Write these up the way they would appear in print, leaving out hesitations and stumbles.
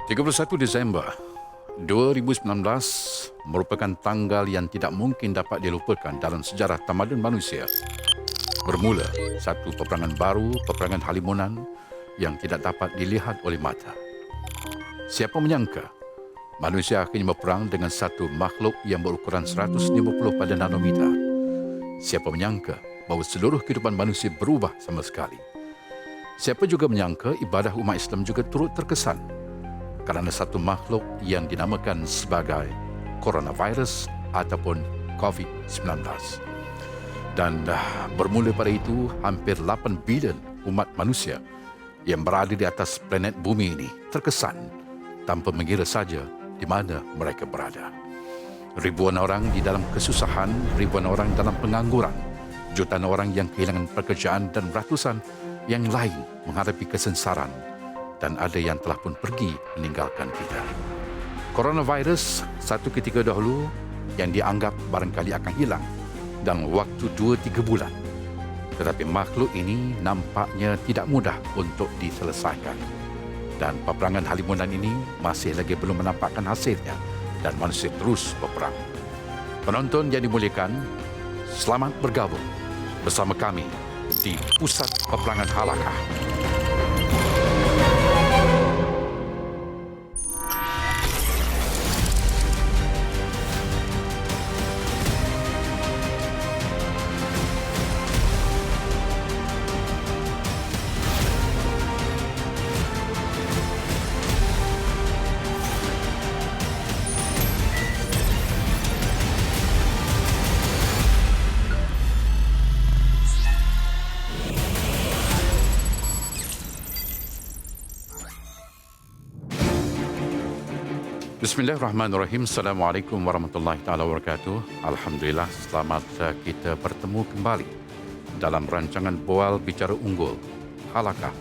31 Disember 2019 merupakan tanggal yang tidak mungkin dapat dilupakan dalam sejarah tamadun manusia. Bermula satu peperangan baru, peperangan halimunan yang tidak dapat dilihat oleh mata. Siapa menyangka manusia akhirnya berperang dengan satu makhluk yang berukuran 150 pada nanometer. Siapa menyangka bahawa seluruh kehidupan manusia berubah sama sekali. Siapa juga menyangka ibadah umat Islam juga turut terkesan kerana satu makhluk yang dinamakan sebagai coronavirus ataupun COVID-19. Dan bermula pada itu, hampir 8 bilion umat manusia yang berada di atas planet bumi ini terkesan tanpa mengira saja di mana mereka berada. Ribuan orang di dalam kesusahan, ribuan orang dalam pengangguran, jutaan orang yang kehilangan pekerjaan dan ratusan yang lain menghadapi kesengsaraan dan ada yang telah pun pergi meninggalkan kita. Coronavirus satu ketika dahulu yang dianggap barangkali akan hilang dalam waktu 2-3 bulan. Tetapi makhluk ini nampaknya tidak mudah untuk diselesaikan. Dan peperangan halimunan ini masih lagi belum menampakkan hasilnya dan manusia terus berperang. Penonton yang dimuliakan, selamat bergabung bersama kami di Pusat Peperangan Halakah. Bismillahirrahmanirrahim. Assalamualaikum warahmatullahi taala wabarakatuh. Alhamdulillah, selamat kita bertemu kembali dalam rancangan Bual Bicara Unggul Halakah.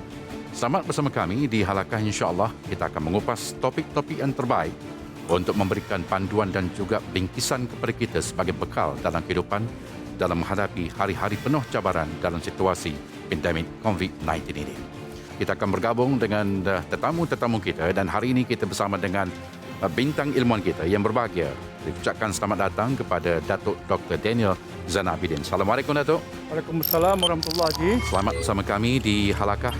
Selamat bersama kami di Halakah. InsyaAllah kita akan mengupas topik-topik yang terbaik untuk memberikan panduan dan juga bingkisan kepada kita sebagai bekal dalam kehidupan dalam menghadapi hari-hari penuh cabaran dalam situasi pandemik COVID-19 ini. Kita akan bergabung dengan tetamu-tetamu kita dan hari ini kita bersama dengan bintang ilmuwan kita yang berbahagia. Diucapkan selamat datang kepada Datuk Dr. Daniel Zain Abidin. Assalamualaikum Datuk. Waalaikumsalam warahmatullahi wabarakatuh. Selamat bersama kami di Halakah.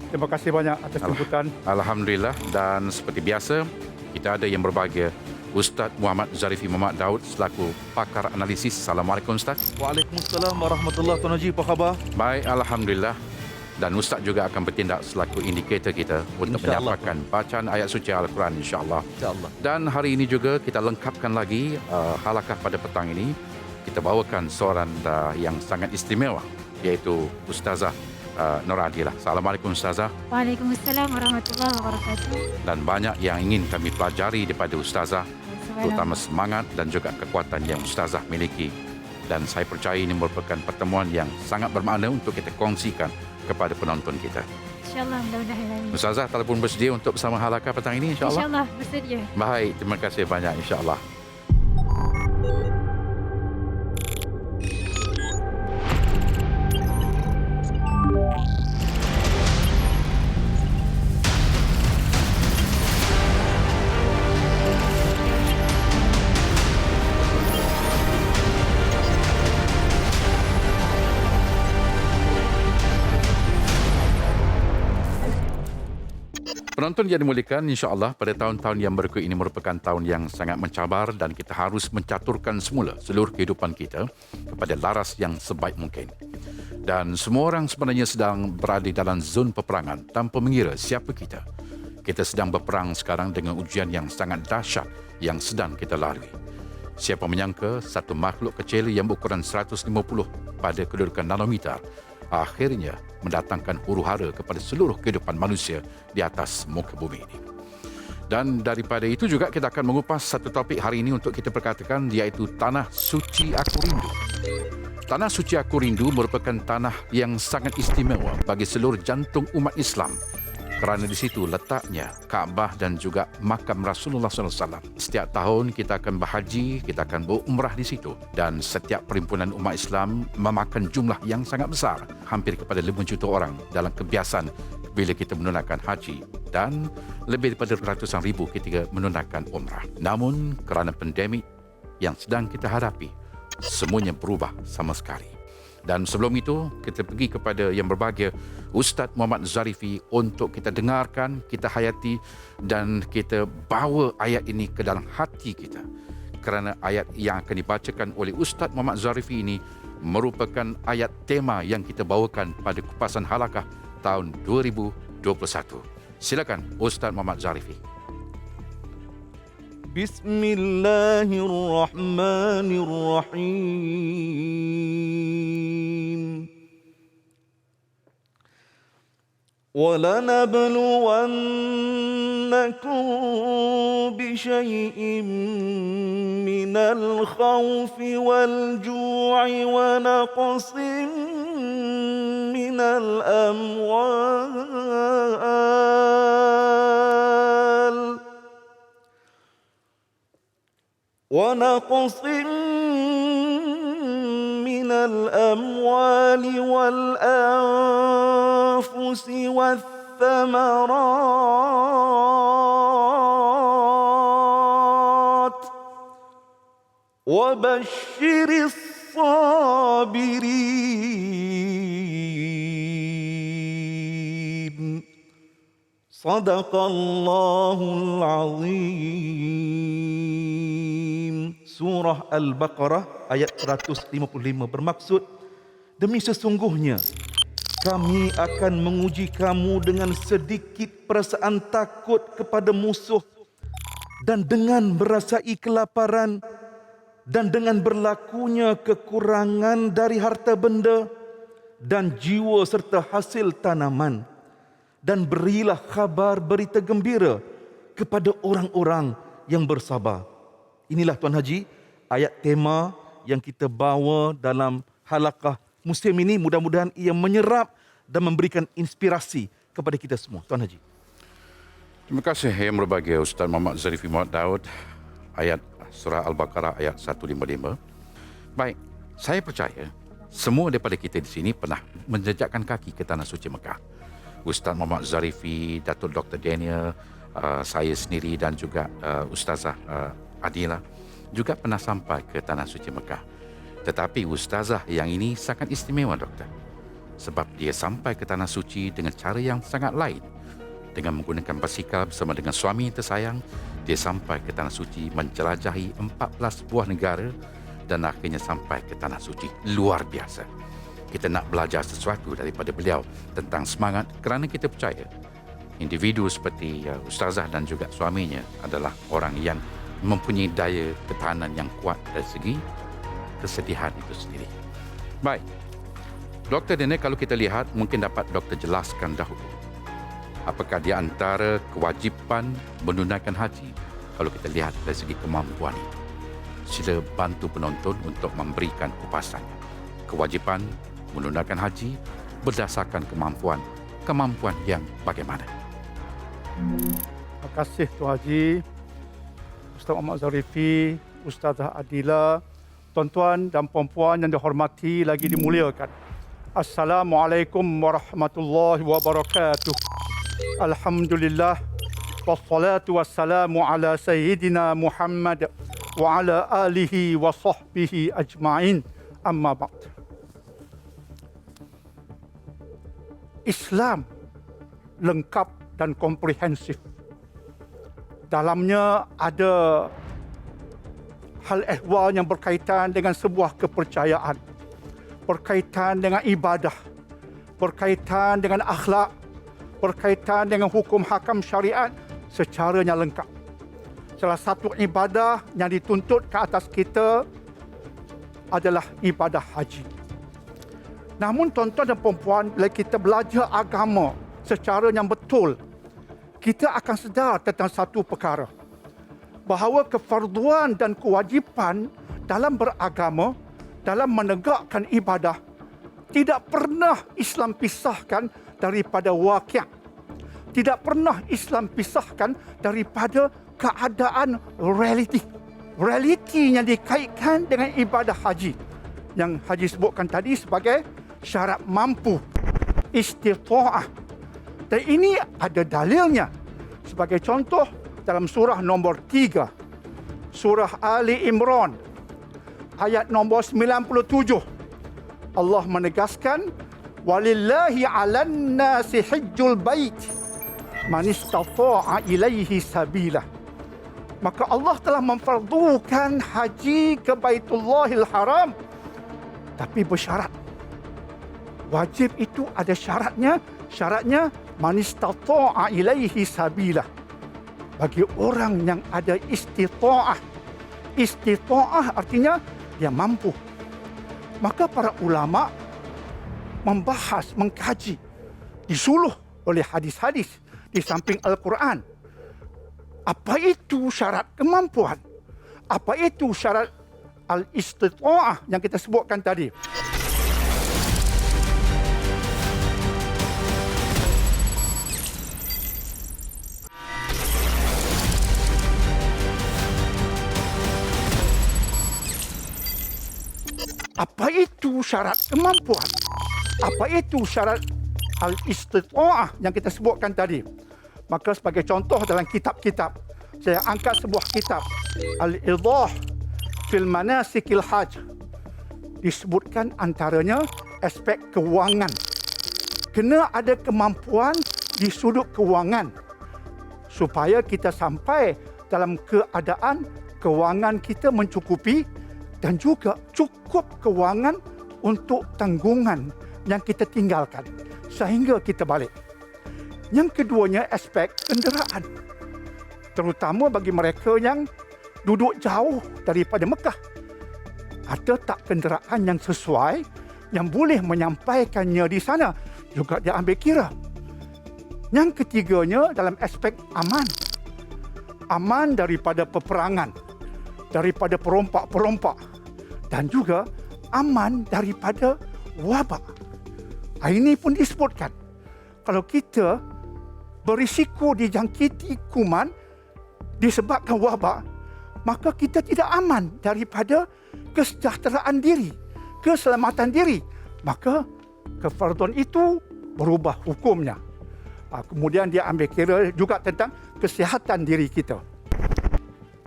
Terima kasih banyak atas jemputan. Alhamdulillah, dan seperti biasa kita ada yang berbahagia Ustaz Muhammad Zarifi Muhammad Daud selaku pakar analisis. Assalamualaikum Ustaz. Waalaikumsalam warahmatullahi wabarakatuh. Tuan Haji, apa khabar? Baik, alhamdulillah. Dan Ustaz juga akan bertindak selaku indikator kita untuk menyampaikan bacaan ayat suci Al-Quran insya-Allah. Dan hari ini juga kita lengkapkan lagi halakah pada petang ini. Kita bawakan seorang yang sangat istimewa iaitu Ustazah Nur Adilah. Assalamualaikum Ustazah. Waalaikumsalam warahmatullahi wabarakatuh. Dan banyak yang ingin kami pelajari daripada Ustazah, terutama semangat dan juga kekuatan yang Ustazah miliki. Dan saya percaya ini merupakan pertemuan yang sangat bermakna untuk kita kongsikan kepada penonton kita. InsyaAllah, mudah-mudahan. Ustazah telah pun bersedia untuk bersama Halakah petang ini insya-Allah? InsyaAllah, bersedia. Baik, terima kasih banyak insya-Allah. Penonton yang dimuliakan, insya-Allah pada tahun-tahun yang berikut ini merupakan tahun yang sangat mencabar dan kita harus mencaturkan semula seluruh kehidupan kita kepada laras yang sebaik mungkin. Dan semua orang sebenarnya sedang berada dalam zon peperangan tanpa mengira siapa kita. Kita sedang berperang sekarang dengan ujian yang sangat dahsyat yang sedang kita lalui. Siapa menyangka satu makhluk kecil yang berukuran 150 pada kedudukan nanometer akhirnya mendatangkan huru-hara kepada seluruh kehidupan manusia di atas muka bumi ini. Dan daripada itu juga kita akan mengupas satu topik hari ini untuk kita perkatakan iaitu Tanah Suci Aku Rindu. Tanah Suci Aku Rindu merupakan tanah yang sangat istimewa bagi seluruh jantung umat Islam kerana di situ letaknya Kaabah dan juga makam Rasulullah SAW. Setiap tahun kita akan berhaji, kita akan berumrah di situ dan setiap perhimpunan umat Islam memakan jumlah yang sangat besar, hampir kepada 5 juta orang dalam kebiasaan bila kita menunaikan haji dan lebih daripada ratusan ribu ketika menunaikan umrah. Namun kerana pandemik yang sedang kita hadapi, semuanya berubah sama sekali. Dan sebelum itu, kita pergi kepada yang berbahagia Ustaz Muhammad Zarifi untuk kita dengarkan, kita hayati dan kita bawa ayat ini ke dalam hati kita. Kerana ayat yang akan dibacakan oleh Ustaz Muhammad Zarifi ini merupakan ayat tema yang kita bawakan pada kupasan halakah tahun 2021. Silakan Ustaz Muhammad Zarifi. Bismillahirrahmanirrahim. وَلَنَبْلُوَنَّكُمْ بِشَيْءٍ مِّنَ الْخَوْفِ وَالْجُوعِ وَنَقْصٍ مِّنَ الْأَمْوَالِ وَالْأَنفُسِ وَالثَّمَرَاتِ وَبَشِّرِ الصَّابِرِينَ صدق الله العظيم. Surah Al-Baqarah ayat 155 bermaksud, demi sesungguhnya kami akan menguji kamu dengan sedikit perasaan takut kepada musuh dan dengan merasai kelaparan dan dengan berlakunya kekurangan dari harta benda dan jiwa serta hasil tanaman. Dan berilah kabar berita gembira kepada orang-orang yang bersabar. Inilah Tuan Haji, ayat tema yang kita bawa dalam halakah musim ini. Mudah-mudahan ia menyerap dan memberikan inspirasi kepada kita semua. Tuan Haji. Terima kasih Yang Berbahagia Ustaz Muhammad Zarifi Muhammad Daud. Ayat surah Al-Baqarah ayat 155. Baik, saya percaya semua daripada kita di sini pernah menjejakkan kaki ke Tanah Suci Mekah. Ustaz Muhammad Zarifi, Datuk Dr. Daniel, saya sendiri dan juga Ustazah Adila juga pernah sampai ke Tanah Suci Mekah. Tetapi Ustazah yang ini sangat istimewa, Doktor. Sebab dia sampai ke Tanah Suci dengan cara yang sangat lain. Dengan menggunakan basikal bersama dengan suami tersayang, dia sampai ke Tanah Suci menjelajahi 14 buah negara dan akhirnya sampai ke Tanah Suci. Luar biasa. Kita nak belajar sesuatu daripada beliau tentang semangat kerana kita percaya individu seperti Ustazah dan juga suaminya adalah orang yang mempunyai daya ketahanan yang kuat dari segi kesedihan itu sendiri. Baik, Dr. Daniel, kalau kita lihat mungkin dapat Dr. jelaskan dahulu apakah di antara kewajipan menunaikan haji kalau kita lihat dari segi kemampuan itu. Sila bantu penonton untuk memberikan kupasan kewajipan menunaikan haji berdasarkan kemampuan yang bagaimana. Terima kasih Tuan Haji, Ustaz Muhammad Zarifi, Ustazah Adila, tuan-tuan dan puan-puan yang dihormati lagi dimuliakan. Assalamualaikum warahmatullahi wabarakatuh. Alhamdulillah wassalatu wassalamu ala sayyidina Muhammad wa ala alihi wa sahbihi ajma'in. Amma ba'd. Islam lengkap dan komprehensif. Dalamnya ada hal ehwal yang berkaitan dengan sebuah kepercayaan, berkaitan dengan ibadah, berkaitan dengan akhlak, berkaitan dengan hukum hakam syariat secaranya lengkap. Salah satu ibadah yang dituntut ke atas kita adalah ibadah haji. Namun tuan-tuan dan puan-puan, bila kita belajar agama secara yang betul, kita akan sedar tentang satu perkara, bahawa kefarduan dan kewajipan dalam beragama, dalam menegakkan ibadah, tidak pernah Islam pisahkan daripada waqi'. Tidak pernah Islam pisahkan daripada keadaan realiti. Realiti yang dikaitkan dengan ibadah haji, yang Haji sebutkan tadi sebagai syarat mampu, istita'ah. Dan ini ada dalilnya. Sebagai contoh, dalam surah nombor 3, surah Ali Imran, ayat nombor 97, Allah menegaskan, walillahi 'alan nasi hajjul bait man istata'a ilaihi sabila. Maka Allah telah memfardukan haji ke Baitullahil Haram, tapi bersyarat. Wajib itu ada syaratnya. Syaratnya man istata'a ilaihi sabila. Bagi orang yang ada istita'ah. Istita'ah artinya dia mampu. Maka para ulama membahas, mengkaji, disuluh oleh hadis-hadis di samping Al-Quran. Apa itu syarat kemampuan? Apa itu syarat al-istita'ah yang kita sebutkan tadi? Apa itu syarat kemampuan? Apa itu syarat al-istita'ah yang kita sebutkan tadi? Maka sebagai contoh dalam kitab-kitab, saya angkat sebuah kitab, Al-Idah fil Manasikil Hajj. Disebutkan antaranya aspek kewangan. Kena ada kemampuan di sudut kewangan supaya kita sampai dalam keadaan kewangan kita mencukupi dan juga cukup kewangan untuk tanggungan yang kita tinggalkan sehingga kita balik. Yang keduanya aspek kenderaan. Terutama bagi mereka yang duduk jauh daripada Mekah. Ada tak kenderaan yang sesuai yang boleh menyampaikannya di sana juga dia ambil kira. Yang ketiganya dalam aspek aman. Aman daripada peperangan, daripada perompak-perompak dan juga aman daripada wabak. Ini pun disebutkan. Kalau kita berisiko dijangkiti kuman disebabkan wabak, maka kita tidak aman daripada kesejahteraan diri, keselamatan diri. Maka kefarduan itu berubah hukumnya. Kemudian dia ambil kira juga tentang kesihatan diri kita.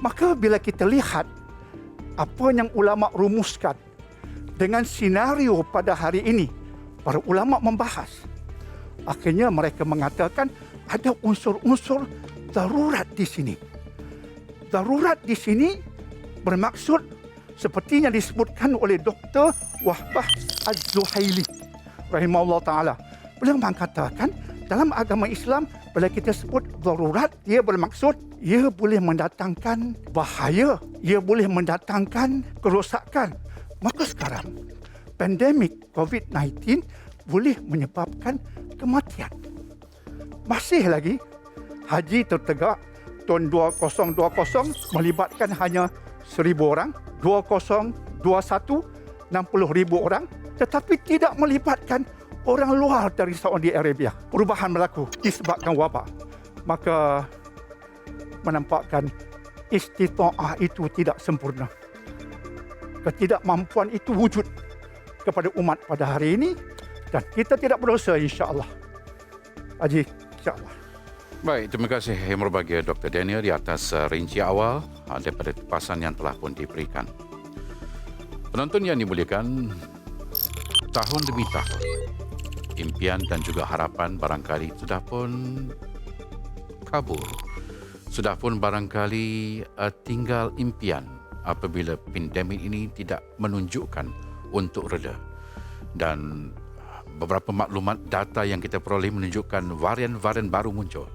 Maka bila kita lihat apa yang ulama rumuskan dengan senario pada hari ini, para ulama membahas. Akhirnya mereka mengatakan ada unsur-unsur darurat di sini. Darurat di sini bermaksud seperti yang disebutkan oleh Dr. Wahbah Az-Zuhaili rahimahullah ta'ala. Beliau mengatakan dalam agama Islam bila kita sebut darurat, ia bermaksud ia boleh mendatangkan bahaya, ia boleh mendatangkan kerosakan. Maka sekarang pandemik COVID-19 boleh menyebabkan kematian. Masih lagi haji tertegak tahun 2020 melibatkan hanya 1,000 orang, 2021 60,000 orang, tetapi tidak melibatkan orang luar dari Saudi Arabia. Perubahan berlaku disebabkan wabak. Maka menampakkan istita'ah itu tidak sempurna. Ketidakmampuan itu wujud kepada umat pada hari ini dan kita tidak berdosa insya-Allah. Haji, insya-Allah. Baik, terima kasih yang berbahagia Dr. Daniel di atas rinci awal daripada papasan yang telah pun diberikan. Penonton yang dimuliakan, tahun demi tahun, impian dan juga harapan barangkali sudah pun kabur. Sudah pun barangkali tinggal impian apabila pandemik ini tidak menunjukkan untuk reda. Dan beberapa maklumat data yang kita peroleh menunjukkan varian-varian baru muncul.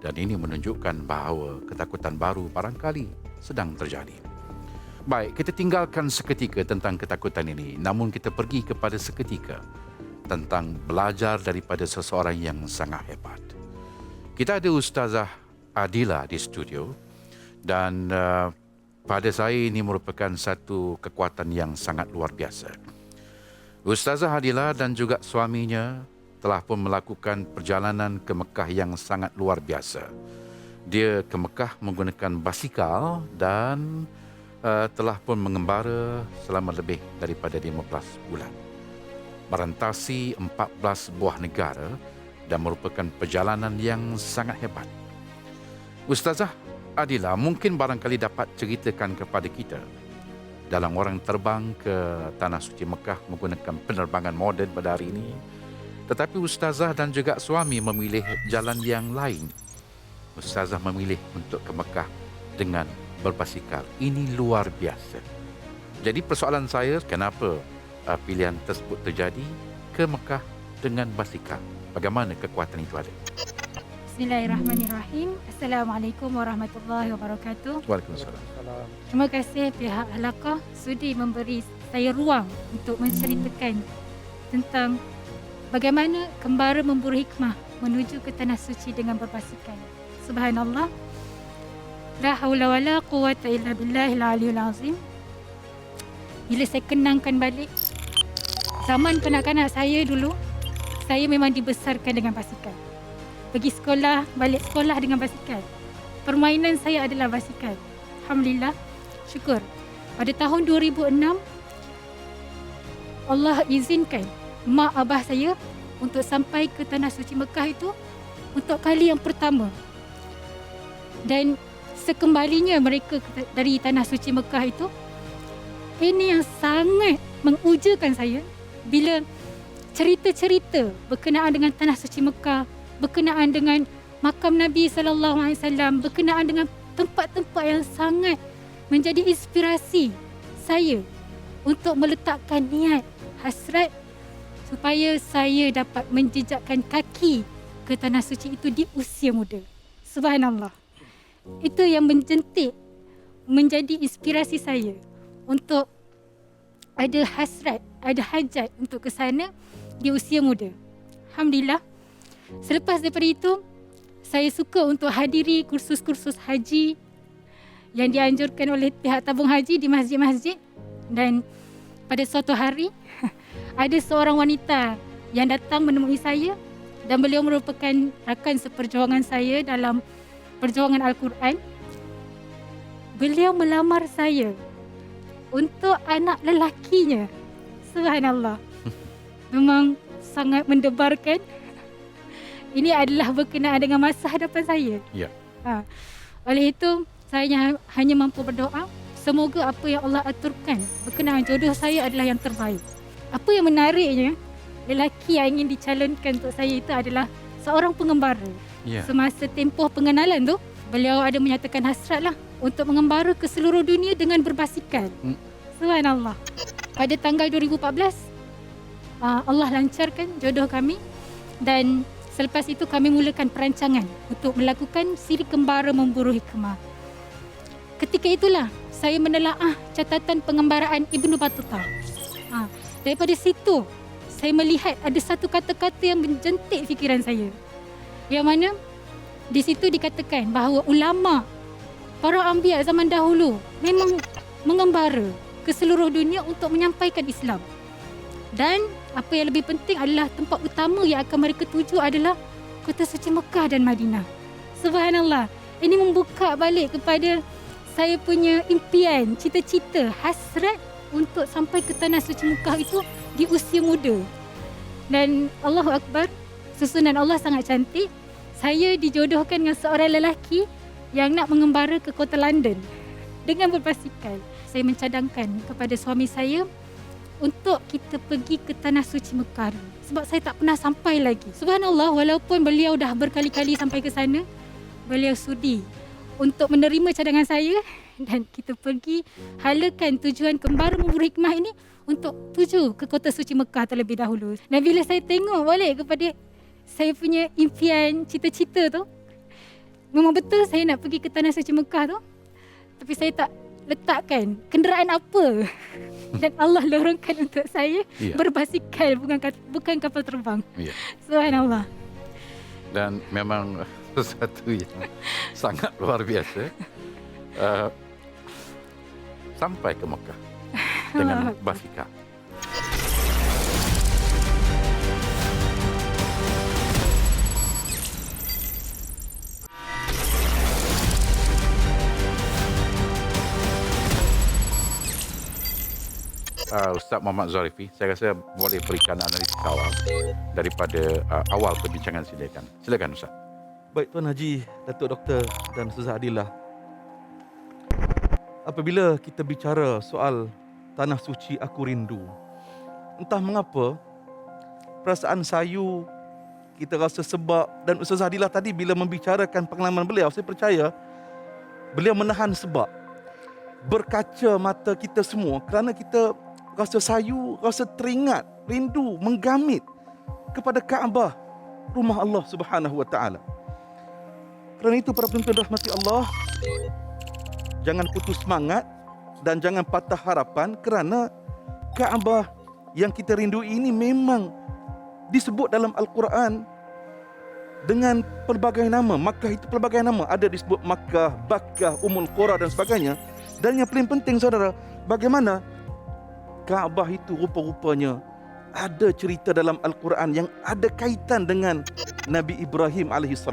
Dan ini menunjukkan bahawa ketakutan baru barangkali sedang terjadi. Baik, kita tinggalkan seketika tentang ketakutan ini. Namun kita pergi kepada seketika tentang belajar daripada seseorang yang sangat hebat. Kita ada Ustazah Adila di studio dan pada saya ini merupakan satu kekuatan yang sangat luar biasa. Ustazah Adila dan juga suaminya telah pun melakukan perjalanan ke Mekah yang sangat luar biasa. Dia ke Mekah menggunakan basikal dan telah pun mengembara selama lebih daripada 15 bulan. Merantasi 14 buah negara dan merupakan perjalanan yang sangat hebat. Ustazah Adila mungkin barangkali dapat ceritakan kepada kita dalam orang terbang ke Tanah Suci Mekah menggunakan penerbangan moden pada hari ini. Tetapi Ustazah dan juga suami memilih jalan yang lain. Ustazah memilih untuk ke Mekah dengan berbasikal. Ini luar biasa. Jadi persoalan saya, kenapa pilihan tersebut terjadi ke Mekah dengan basikal? Bagaimana kekuatan itu ada? Bismillahirrahmanirrahim. Assalamualaikum warahmatullahi wabarakatuh. Waalaikumsalam. Terima kasih pihak Halaqah sudi memberi saya ruang untuk menceritakan tentang bagaimana kembara memburu hikmah menuju ke Tanah Suci dengan berbasikal. Subhanallah. La haula wa la quwata illa billahil aliyul azim. Bila saya kenangkan balik zaman kanak-kanak saya dulu, saya memang dibesarkan dengan basikal. Pergi sekolah, balik sekolah dengan basikal. Permainan saya adalah basikal. Alhamdulillah, syukur. Pada tahun 2006, Allah izinkan mak abah saya untuk sampai ke Tanah Suci Mekah itu untuk kali yang pertama. Dan sekembalinya mereka dari Tanah Suci Mekah itu, ini yang sangat mengujakan saya bila cerita-cerita berkenaan dengan Tanah Suci Mekah, berkenaan dengan makam Nabi SAW, berkenaan dengan tempat-tempat yang sangat menjadi inspirasi saya untuk meletakkan niat, hasrat supaya saya dapat menjejakkan kaki ke Tanah Suci itu di usia muda. Subhanallah. Itu yang menjentik menjadi inspirasi saya untuk ada hasrat, ada hajat untuk ke sana di usia muda. Alhamdulillah. Selepas daripada itu, saya suka untuk hadiri kursus-kursus haji yang dianjurkan oleh pihak tabung haji di masjid-masjid. Dan pada suatu hari, ada seorang wanita yang datang menemui saya dan beliau merupakan rakan seperjuangan saya dalam perjuangan Al-Quran. Beliau melamar saya untuk anak lelakinya. Subhanallah. Memang sangat mendebarkan. Ini adalah berkenaan dengan masa hadapan saya. Ya. Oleh itu, saya hanya mampu berdoa, semoga apa yang Allah aturkan berkenaan jodoh saya adalah yang terbaik. Apa yang menariknya, lelaki yang ingin dicalonkan untuk saya itu adalah seorang pengembara. Ya. Semasa tempoh pengenalan tu, beliau ada menyatakan hasratlah untuk mengembara ke seluruh dunia dengan berbasikal. Subhanallah. Pada tanggal 2014, Allah lancarkan jodoh kami dan selepas itu kami mulakan perancangan untuk melakukan siri kembara memburu hikmah. Ketika itulah saya menelaah catatan pengembaraan Ibnu Battuta. Daripada situ saya melihat ada satu kata-kata yang menjentik fikiran saya. Yang mana di situ dikatakan bahawa ulama, para anbiya zaman dahulu memang mengembara ke seluruh dunia untuk menyampaikan Islam. Dan apa yang lebih penting adalah tempat utama yang akan mereka tuju adalah Kota Suci Mekah dan Madinah. Subhanallah. Ini membuka balik kepada saya punya impian, cita-cita, hasrat untuk sampai ke Tanah Suci Mekah itu di usia muda. Dan Allahu Akbar, susunan Allah sangat cantik. Saya dijodohkan dengan seorang lelaki yang nak mengembara ke kota London dengan berbasikal. Saya mencadangkan kepada suami saya untuk kita pergi ke Tanah Suci Mekah sebab saya tak pernah sampai lagi. Subhanallah, walaupun beliau dah berkali-kali sampai ke sana, beliau sudi untuk menerima cadangan saya dan kita pergi halakan tujuan kembara memburu hikmah ini untuk tuju ke Kota Suci Mekah terlebih dahulu. Dan bila saya tengok balik kepada saya punya impian, cita-cita tu, memang betul saya nak pergi ke Tanah Suci Mekah tu, tapi saya tak letakkan kenderaan apa. Dan Allah lorongkan untuk saya berbasikal, bukan kapal terbang. Subhanallah. Dan memang sesuatu yang sangat luar biasa. Sampai ke Mekah dengan basikal. Ustaz Muhammad Zarifi, saya rasa boleh berikan analisis awal daripada awal perbincangan silakan. Silakan Ustaz. Baik Tuan Haji, Datuk Doktor dan Ustazah Adillah. Apabila kita bicara soal Tanah Suci Aku Rindu, entah mengapa perasaan sayu, kita rasa sebab, dan Ustazah Adillah tadi bila membicarakan pengalaman beliau, saya percaya beliau menahan sebab. Berkaca mata kita semua kerana kita rasa sayu, rasa teringat, rindu, menggamit kepada Kaabah, rumah Allah Subhanahu wa taala. Kerana itu para penonton rahmati Allah, jangan putus semangat dan jangan patah harapan kerana Kaabah yang kita rindu ini memang disebut dalam Al-Quran dengan pelbagai nama. Makkah itu pelbagai nama. Ada disebut Makkah, Bakkah, Ummul Qura dan sebagainya. Dan yang paling penting saudara, bagaimana Kaabah itu rupa-rupanya ada cerita dalam Al-Quran yang ada kaitan dengan Nabi Ibrahim AS.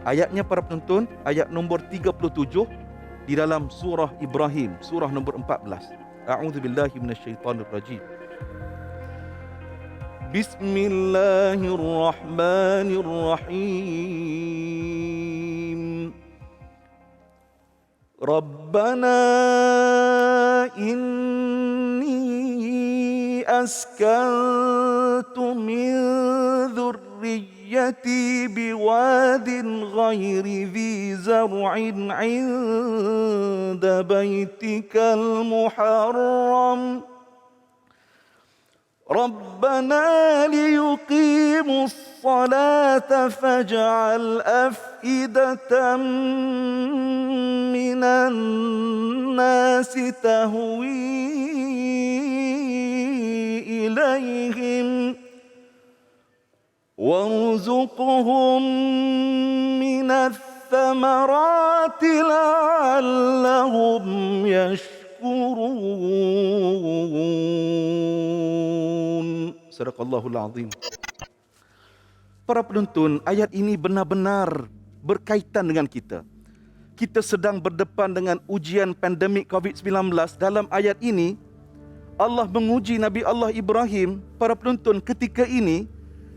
Ayatnya para penonton, ayat nombor 37 di dalam surah Ibrahim, surah nombor 14. A'udzubillahi minasyaitonirrajim. Bismillahirrahmanirrahim. Rabbana inni askantu min dhurriyyati biwadin ghairi dhi zar'in 'inda baitikal muharram. ربنا ليقيموا الصلاة فاجعل أفئدة من الناس تهوي إليهم وارزقهم من الثمرات لعلهم يشكرون. Sadaqallahul Azim. Para penonton, ayat ini benar-benar berkaitan dengan kita. Kita sedang berdepan dengan ujian pandemik COVID-19. Dalam ayat ini, Allah menguji Nabi Allah Ibrahim. Para penonton, ketika ini,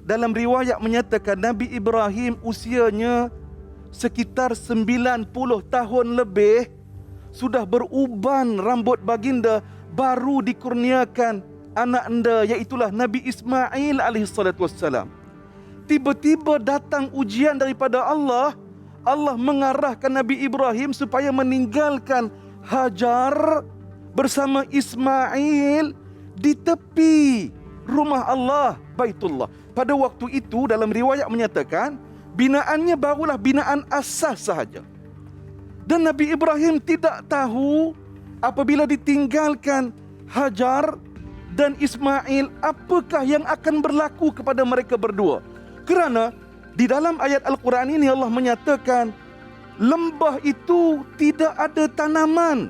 dalam riwayat menyatakan Nabi Ibrahim usianya sekitar 90 tahun lebih, sudah beruban rambut baginda, baru dikurniakan anak anda, iaitulah Nabi Ismail alaihissalam. Tiba-tiba datang ujian daripada Allah. Allah mengarahkan Nabi Ibrahim supaya meninggalkan Hajar bersama Ismail di tepi rumah Allah, Baitullah. Pada waktu itu dalam riwayat menyatakan binaannya barulah binaan asas sahaja. Dan Nabi Ibrahim tidak tahu apabila ditinggalkan Hajar dan Ismail, apakah yang akan berlaku kepada mereka berdua. Kerana di dalam ayat Al-Quran ini Allah menyatakan lembah itu tidak ada tanaman.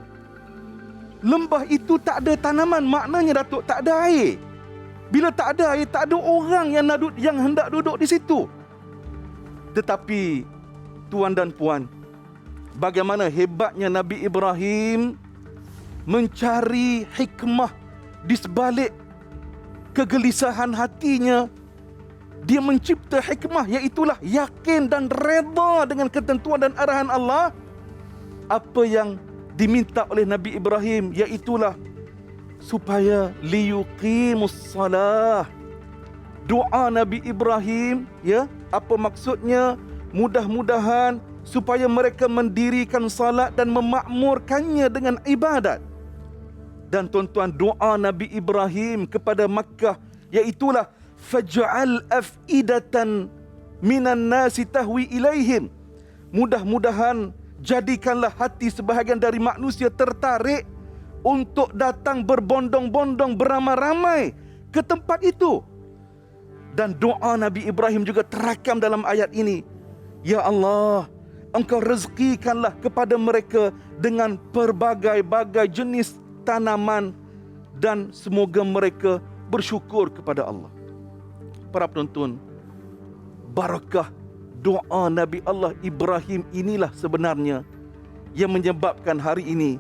Lembah itu tak ada tanaman, maknanya Datuk tak ada air. Bila tak ada air, tak ada orang yang hendak duduk di situ. Tetapi tuan dan puan, bagaimana hebatnya Nabi Ibrahim mencari hikmah di sebalik kegelisahan hatinya. Dia mencipta hikmah, iaitulah yakin dan redha dengan ketentuan dan arahan Allah. Apa yang diminta oleh Nabi Ibrahim, iaitulah supaya liyuqimus salah. Doa Nabi Ibrahim, ya, apa maksudnya? Mudah-mudahan supaya mereka mendirikan salat dan memakmurkannya dengan ibadat. Dan tuan-tuan, doa Nabi Ibrahim kepada Makkah, iaitulah faj'al af'idatan minan nasi tahwi ilaihim. Mudah-mudahan jadikanlah hati sebahagian dari manusia tertarik untuk datang berbondong-bondong, beramai-ramai ke tempat itu. Dan doa Nabi Ibrahim juga terakam dalam ayat ini. Ya Allah, Engkau rezekikanlah kepada mereka dengan berbagai-bagai jenis tanaman dan semoga mereka bersyukur kepada Allah. Para penonton, barakah doa Nabi Allah Ibrahim inilah sebenarnya yang menyebabkan hari ini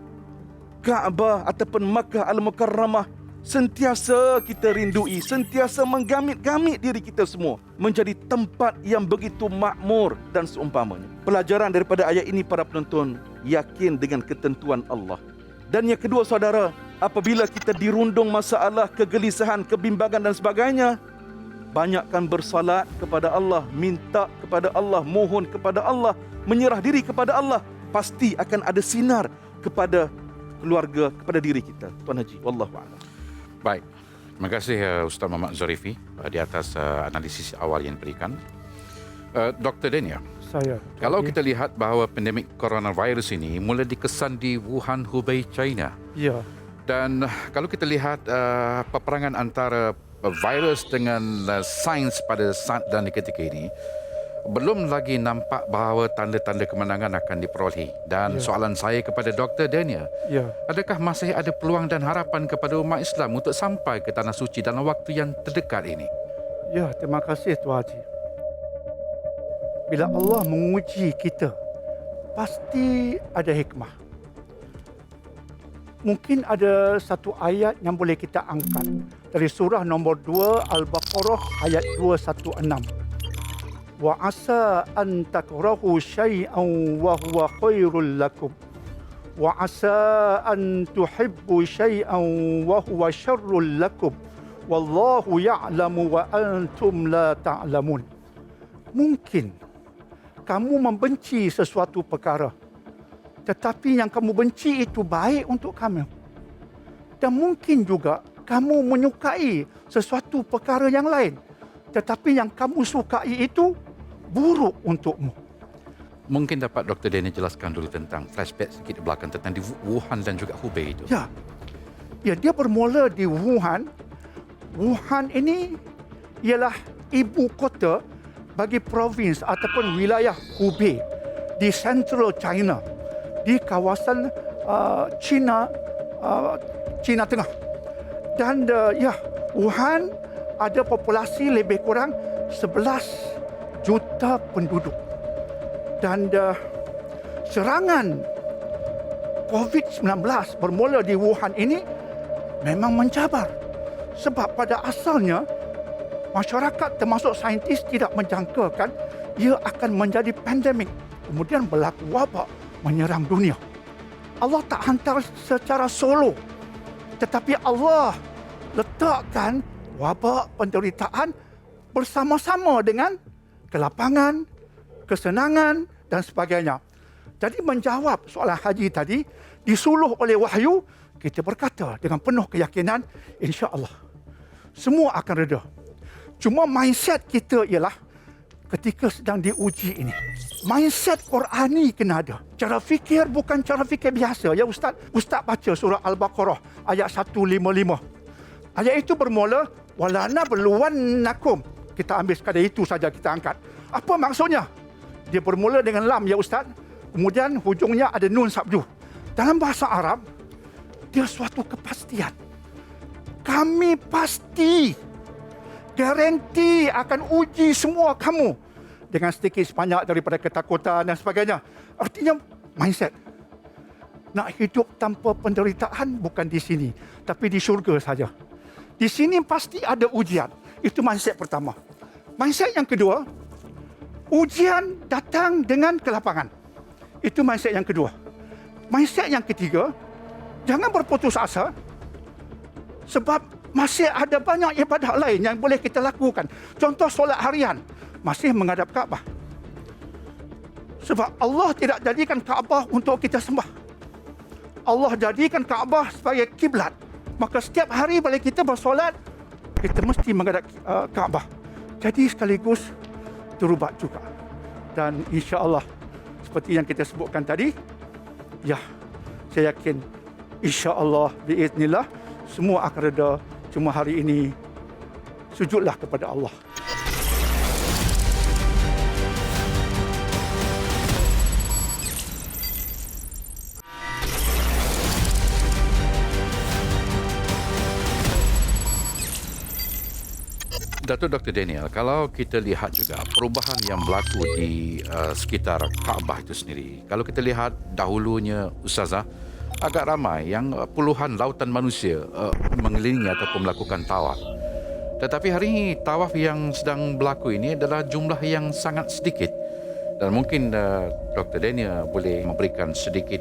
Kaabah ataupun Makkah Al-Mukarramah sentiasa kita rindui, sentiasa menggamit-gamit diri kita semua menjadi tempat yang begitu makmur dan seumpamanya. Pelajaran daripada ayat ini para penonton, yakin dengan ketentuan Allah. Dan yang kedua saudara, apabila kita dirundung masalah, kegelisahan, kebimbangan dan sebagainya, banyakkan bersalat kepada Allah, minta kepada Allah, mohon kepada Allah, menyerah diri kepada Allah. Pasti akan ada sinar kepada keluarga, kepada diri kita. Tuan Haji, wallahu a'lam. Baik, terima kasih Ustaz Muhammad Zarifi di atas analisis awal yang diberikan. Dr. Daniel, Saya. kalau kita lihat bahawa pandemik coronavirus ini mula dikesan di Wuhan, Hubei, China. Ya. Dan kalau kita lihat peperangan antara virus dengan sains pada saat dan ketika ini, belum lagi nampak bahawa tanda-tanda kemenangan akan diperolehi. Dan soalan saya kepada Dr. Daniel, Ya. adakah masih ada peluang dan harapan kepada umat Islam untuk sampai ke Tanah Suci dalam waktu yang terdekat ini? Ya, terima kasih Tuan Haji. Bila Allah menguji kita, pasti ada hikmah. Mungkin ada satu ayat yang boleh kita angkat dari surah nombor 2 Al-Baqarah ayat 216. Wa asa an takrahu syai'an wa huwa khairul lakum. Wa asa an tuhibbu syai'an wa huwa syarrul lakum. Wallahu ya'lamu wa antum la ta'lamun. Mungkin kamu membenci sesuatu perkara, tetapi yang kamu benci itu baik untuk kamu. Dan mungkin juga kamu menyukai sesuatu perkara yang lain, tetapi yang kamu sukai itu buruk untukmu. Mungkin dapat Dr. Daniel jelaskan dulu tentang flashback sedikit di belakang tentang di Wuhan dan juga Hubei itu. Ya, dia bermula di Wuhan. Wuhan ini ialah ibu kota bagi provinsi ataupun wilayah Hubei di Central China, di kawasan China Tengah. Dan Wuhan ada populasi lebih kurang 11 juta penduduk. Dan serangan COVID-19 bermula di Wuhan ini memang mencabar. Sebab pada asalnya masyarakat termasuk saintis tidak menjangkakan ia akan menjadi pandemik. Kemudian berlaku wabak menyerang dunia. Allah tak hantar secara solo, tetapi Allah letakkan wabak penderitaan bersama-sama dengan kelapangan, kesenangan dan sebagainya. Jadi menjawab soalan haji tadi, disuluh oleh wahyu, kita berkata dengan penuh keyakinan, insya-Allah semua akan reda. Cuma mindset kita ialah ketika sedang diuji ini, mindset Qurani kena ada. Cara fikir bukan cara fikir biasa. Ya Ustaz, Ustaz baca surah Al-Baqarah ayat 155. Ayat itu bermula walana berluwannakum. Kita ambil sekadar itu saja kita angkat. Apa maksudnya? Dia bermula dengan lam ya Ustaz. Kemudian hujungnya ada nun sabdu. Dalam bahasa Arab, dia suatu kepastian. Kami pasti, garanti akan uji semua kamu dengan sedikit sebanyak daripada ketakutan dan sebagainya. Artinya mindset. Nak hidup tanpa penderitaan bukan di sini, tapi di syurga saja. Di sini pasti ada ujian. Itu mindset pertama. Mindset yang kedua, ujian datang dengan kelapangan. Itu mindset yang kedua. Mindset yang ketiga, jangan berputus asa sebab masih ada banyak ibadah lain yang boleh kita lakukan. Contoh solat harian, masih menghadap Kaabah. Sebab Allah tidak jadikan Kaabah untuk kita sembah. Allah jadikan Kaabah sebagai kiblat. Maka setiap hari bila kita bersolat, kita mesti menghadap Kaabah. Jadi sekaligus terubat juga. Dan insya-Allah seperti yang kita sebutkan tadi, ya, saya yakin insya-Allah biiznillah semua akan reda. Cuma hari ini sujudlah kepada Allah. Datuk Dr. Daniel, kalau kita lihat juga perubahan yang berlaku di sekitar Kaabah itu sendiri. Kalau kita lihat dahulunya Ustazah, agak ramai yang puluhan lautan manusia mengelilingi ataupun melakukan tawaf. Tetapi hari ini tawaf yang sedang berlaku ini adalah jumlah yang sangat sedikit. Dan mungkin Dr. Daniel boleh memberikan sedikit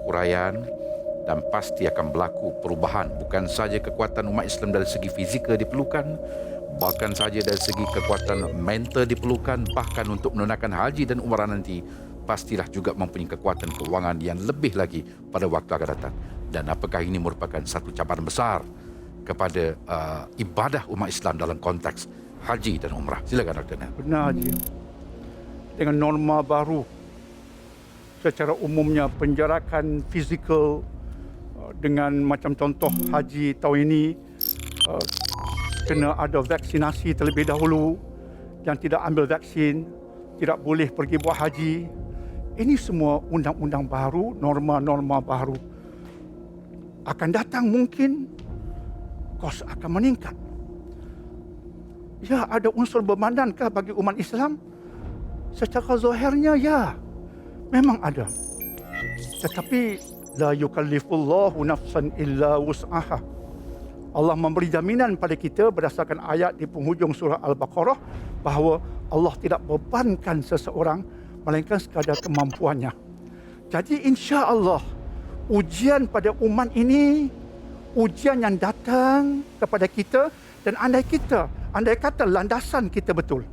huraian, dan pasti akan berlaku perubahan. Bukan saja kekuatan umat Islam dari segi fizikal diperlukan, bahkan saja dari segi kekuatan mental diperlukan, bahkan untuk menunaikan haji dan umrah nanti pastilah juga mempunyai kekuatan keuangan yang lebih lagi pada waktu akan datang. Dan apakah ini merupakan satu cabaran besar kepada ibadah umat Islam dalam konteks haji dan umrah? Silakan Dr. Daniel. Benar je. Dengan norma baru, secara umumnya penjarakan fizikal dengan macam contoh haji tahun ini kena ada vaksinasi terlebih dahulu. Yang tidak ambil vaksin tidak boleh pergi buat haji. Ini semua undang-undang baru, norma-norma baru. Akan datang mungkin kos akan meningkat. Ya, ada unsur bermadankah bagi umat Islam? Secara zahirnya ya, memang ada. Tetapi la yukallifullahu nafsan illa wus'aha. Allah memberi jaminan pada kita berdasarkan ayat di penghujung surah Al-Baqarah bahawa Allah tidak bebankan seseorang melainkan sekadar kemampuannya. Jadi insya-Allah ujian pada umat ini ujian yang datang kepada kita, dan andai kata landasan kita betul.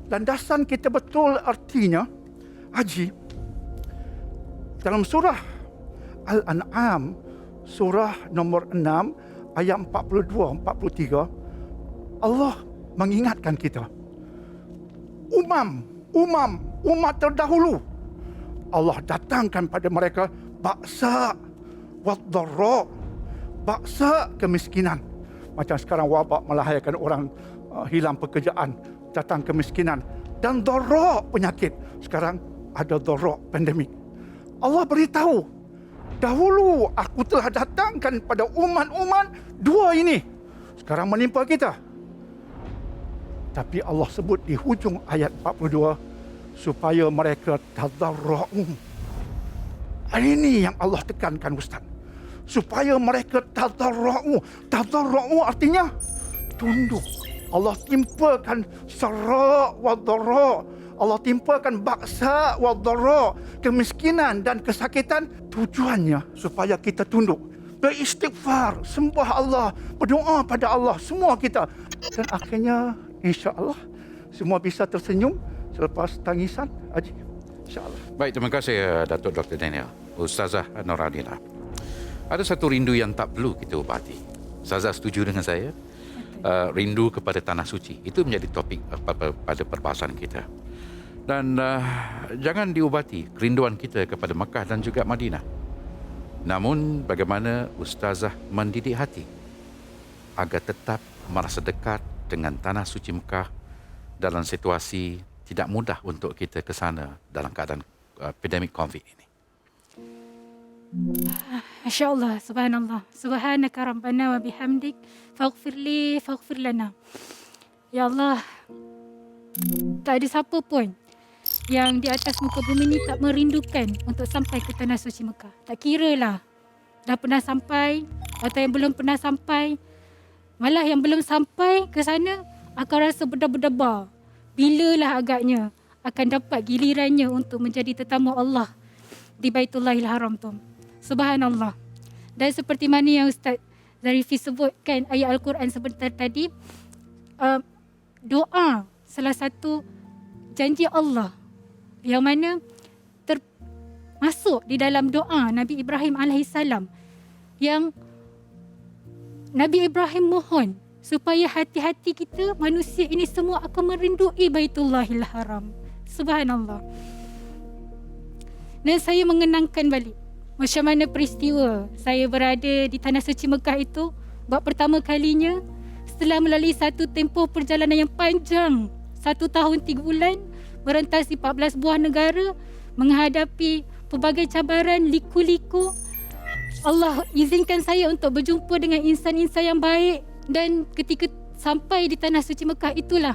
Landasan kita betul artinya haji. Dalam surah Al-An'am, surah nombor 6, ayat 42-43, Allah mengingatkan kita. Umat terdahulu, Allah datangkan pada mereka baksa wad-dharra, baksa kemiskinan. Macam sekarang wabak melahirkan orang hilang pekerjaan, datang kemiskinan, dan dharra penyakit. Sekarang ada dharra pandemik. Allah beritahu, dahulu aku telah datangkan pada umat-umat dua ini. Sekarang menimpa kita. Tapi Allah sebut di hujung ayat 42 supaya mereka tadarra'u. Ini yang Allah tekankan, Ustaz. Supaya mereka tadarra'u. Tadarra'u artinya tunduk. Allah timpakan sara' wa dharra. Allah timpakan baksa wa dharra, kemiskinan dan kesakitan. Tujuannya supaya kita tunduk, beristighfar, sembah Allah, berdoa pada Allah, semua kita. Dan akhirnya insya-Allah semua bisa tersenyum selepas tangisan haji. Insya-Allah. Baik, terima kasih Datuk Dr. Daniel. Ustazah Noradina. Ada satu rindu yang tak perlu kita ubati. Ustazah setuju dengan saya? Rindu kepada tanah suci. Itu menjadi topik pada perbahasan kita. Dan jangan diubati kerinduan kita kepada Mekah dan juga Madinah. Namun bagaimana Ustazah mendidik hati agar tetap merasa dekat dengan tanah suci Mekah dalam situasi tidak mudah untuk kita ke sana dalam keadaan pandemik COVID ini. Masya Allah, subhanallah. Subhanaka rabbana wa bihamdik, faghfir li, faghfir lana. Ya Allah, tak ada siapa pun yang di atas muka bumi ni tak merindukan untuk sampai ke tanah suci Mekah. Tak kira lah dah pernah sampai atau yang belum pernah sampai. Malah yang belum sampai ke sana akan rasa berdebar-debar. Bilalah agaknya akan dapat gilirannya untuk menjadi tetamu Allah di Baitullahil Haram tu. Subhanallah. Dan seperti mana yang Ustaz Zarifi sebutkan ayat Al-Quran sebentar tadi, doa salah satu janji Allah yang mana termasuk di dalam doa Nabi Ibrahim AS, yang Nabi Ibrahim mohon supaya hati-hati kita manusia ini semua akan merindui Baitullahil Haram. Subhanallah. Dan saya mengenangkan balik macam mana peristiwa saya berada di Tanah Suci Mekah itu buat pertama kalinya setelah melalui satu tempoh perjalanan yang panjang, 1 tahun 3 bulan, merentasi 14 buah negara, menghadapi pelbagai cabaran, liku-liku. Allah izinkan saya untuk berjumpa dengan insan-insan yang baik, dan ketika sampai di Tanah Suci Mekah itulah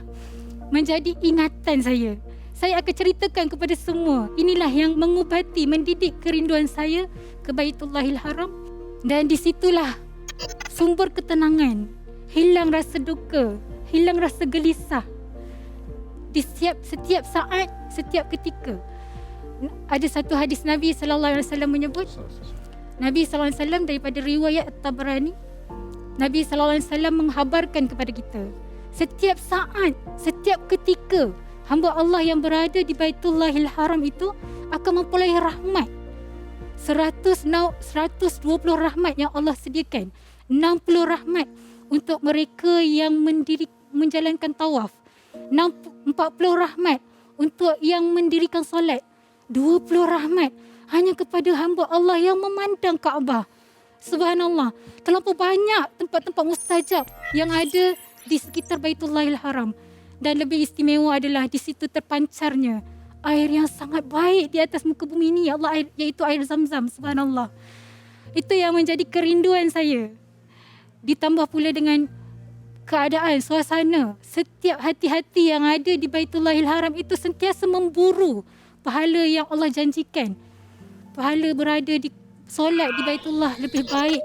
menjadi ingatan saya. saya akan ceritakan kepada semua. Inilah yang mengubati, mendidik kerinduan saya ke Baitullahil Haram. Dan di situlah sumber ketenangan. Hilang rasa duka, hilang rasa gelisah. Di setiap saat, setiap ketika. Ada satu hadis Nabi SAW menyebut, Nabi SAW daripada riwayat At-Tabrani, Nabi SAW menghabarkan kepada kita, setiap saat, setiap ketika, hamba Allah yang berada di Baitullahil Haram itu akan memperoleh rahmat. 120 rahmat yang Allah sediakan. 60 rahmat untuk mereka yang menjalankan tawaf. 40 rahmat untuk yang mendirikan solat. 20 rahmat hanya kepada hamba Allah yang memandang Kaabah. Subhanallah, terlampau banyak tempat-tempat mustajab yang ada di sekitar Baitullahil Haram. Dan lebih istimewa adalah di situ terpancarnya air yang sangat baik di atas muka bumi ini, ya Allah, iaitu air Zam-Zam. Subhanallah. Itu yang menjadi kerinduan saya. Ditambah pula dengan keadaan, suasana. Setiap hati-hati yang ada di Baitullahil Haram itu sentiasa memburu pahala yang Allah janjikan. Pahala berada di solat di Baitullah lebih baik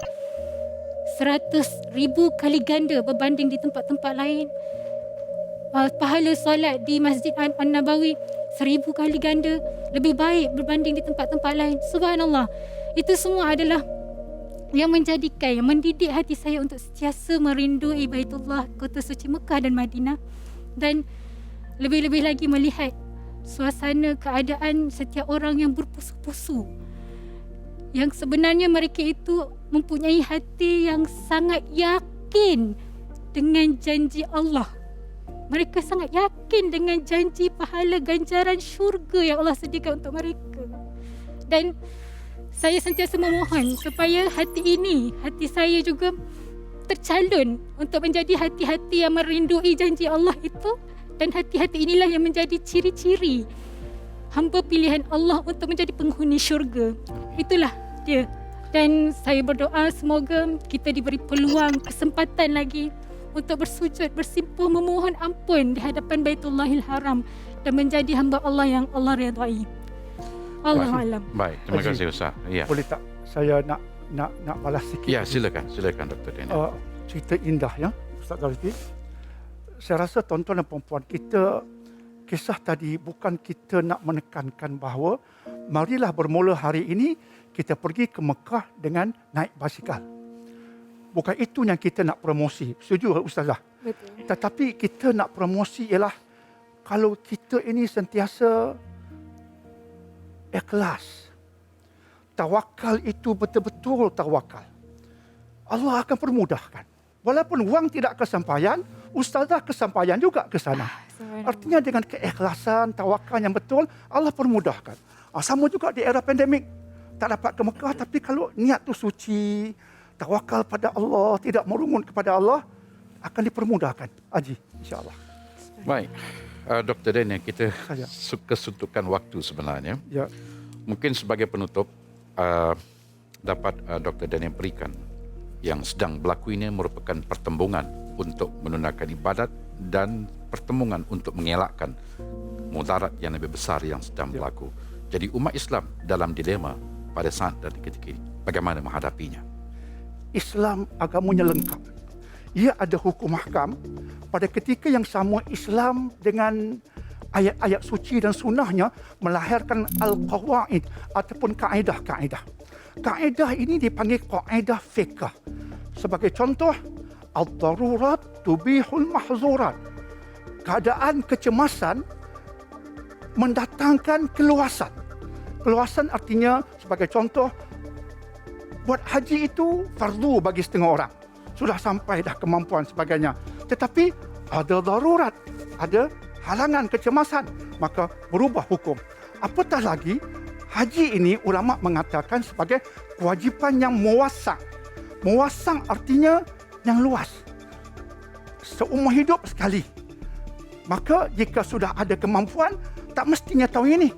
100,000 kali ganda berbanding di tempat-tempat lain. Pahala solat di Masjid An-Nabawi 1000 kali ganda lebih baik berbanding di tempat-tempat lain. Subhanallah. Itu semua adalah yang menjadikan, yang mendidik hati saya untuk sentiasa merindui Baitullah, kota suci Mekah dan Madinah. Dan lebih-lebih lagi melihat suasana keadaan setiap orang yang berpusu-pusu. Yang sebenarnya mereka itu mempunyai hati yang sangat yakin dengan janji Allah. Mereka sangat yakin dengan janji pahala ganjaran syurga yang Allah sediakan untuk mereka. Dan saya sentiasa memohon supaya hati ini, hati saya juga tercalon untuk menjadi hati-hati yang merindui janji Allah itu. Dan hati-hati inilah yang menjadi ciri-ciri hamba pilihan Allah untuk menjadi penghuni syurga. Itulah dia. Dan saya berdoa semoga kita diberi peluang, kesempatan lagi untuk bersujud, bersimpuh, memohon ampun di hadapan Baitullahil Haram dan menjadi hamba Allah yang Allah redai. Allahu alam. Baik, terima Haji, kasih Ustaz. Ya. Boleh tak saya nak balas sikit? Ya, silakan Dr. Daniel. Cerita indah ya, Ustaz Zalfi. Saya rasa tuan-tuan dan puan-puan, kita kisah tadi bukan kita nak menekankan bahawa marilah bermula hari ini kita pergi ke Mekah dengan naik basikal. Bukan itu yang kita nak promosi. Setuju Ustazah? Betul. Tetapi kita nak promosi ialah kalau kita ini sentiasa ikhlas. Tawakal itu betul-betul tawakal. Allah akan permudahkan. Walaupun wang tidak kesampaian, Ustazah kesampaian juga ke sana. Artinya dengan keikhlasan, tawakal yang betul, Allah permudahkan. Sama juga di era pandemik. Tak dapat ke Mekah, tapi kalau niat tu suci, tawakal pada Allah, tidak merungut kepada Allah, akan dipermudahkan. Haji, insyaAllah. Baik, Dr. Daniel, kita Saya. kesuntukan waktu sebenarnya. Ya. Mungkin sebagai penutup, dapat Dr. Daniel berikan yang sedang berlaku ini merupakan pertembungan untuk menunaikan ibadat dan pertembungan untuk mengelakkan mudarat yang lebih besar yang sedang berlaku. Jadi umat Islam dalam dilema pada saat dan ketika ini. Bagaimana menghadapinya? Islam agamanya lengkap. Ia ada hukum mahkam. Pada ketika yang sama, Islam dengan ayat-ayat suci dan sunnahnya melahirkan al-qawaid ataupun kaedah-kaedah. Kaedah ini dipanggil kaedah fiqh. Sebagai contoh, ad-darurat tubihul mahzurat. Keadaan kecemasan mendatangkan keluasan. Keluasan artinya sebagai contoh, buat haji itu fardu bagi setengah orang. Sudah sampai dah kemampuan sebagainya. Tetapi ada darurat, ada halangan kecemasan, maka berubah hukum. Apatah lagi, haji ini ulama mengatakan sebagai kewajipan yang muwassang. Muwassang artinya yang luas. Seumur hidup sekali. Maka jika sudah ada kemampuan, tak mestinya tahun ini.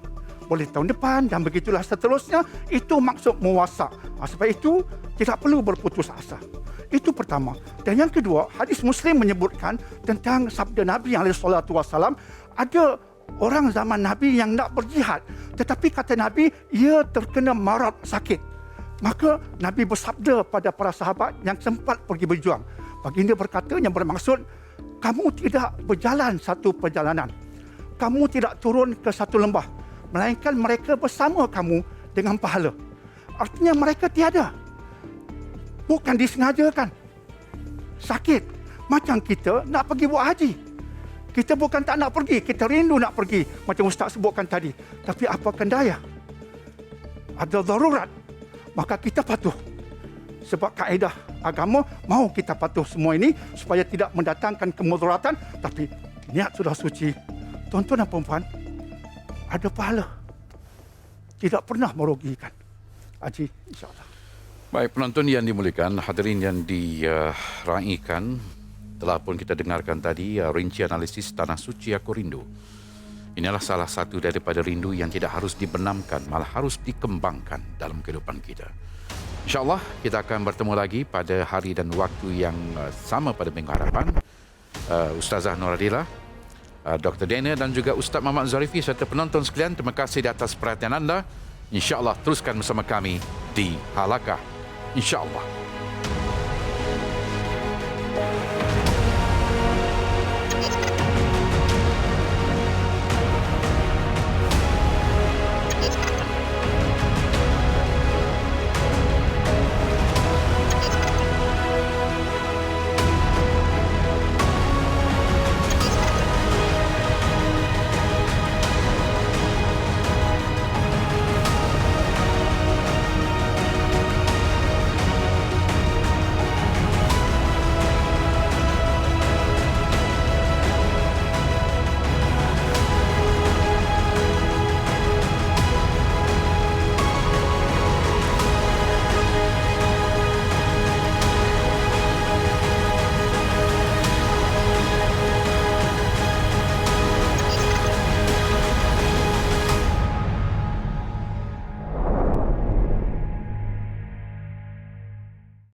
Boleh tahun depan dan begitulah seterusnya. Itu maksud muwassa'. Sebab itu tidak perlu berputus asa. Itu pertama. Dan yang kedua, hadis Muslim menyebutkan tentang sabda Nabi SAW, ada orang zaman Nabi yang nak berjihad. Tetapi kata Nabi, ia terkena marat sakit. Maka Nabi bersabda pada para sahabat yang sempat pergi berjuang. Baginda berkata yang bermaksud, kamu tidak berjalan satu perjalanan. Kamu tidak turun ke satu lembah. Melainkan mereka bersama kamu dengan pahala. Artinya mereka tiada. Bukan disengajakan. Sakit. Macam kita nak pergi buat haji. Kita bukan tak nak pergi, kita rindu nak pergi. Macam Ustaz sebutkan tadi. Tapi apakan daya? Ada darurat. Maka kita patuh. Sebab kaedah agama, mahu kita patuh semua ini supaya tidak mendatangkan kemudaratan. Tapi niat sudah suci. Tuan-tuan dan puan-puan, ada pahala. Tidak pernah merugikan. Haji, insyaAllah. Baik, penonton yang dimuliakan, hadirin yang diraikan, telah pun kita dengarkan tadi rinci analisis Tanah Suci Aku Rindu. Inilah salah satu daripada rindu yang tidak harus dibenamkan, malah harus dikembangkan dalam kehidupan kita. InsyaAllah kita akan bertemu lagi pada hari dan waktu yang sama pada minggu hadapan. Ustazah Noradila, Dr. Dana dan juga Ustaz Muhammad Zarifi serta penonton sekalian, terima kasih di atas perhatian anda. InsyaAllah teruskan bersama kami di Halakah InsyaAllah.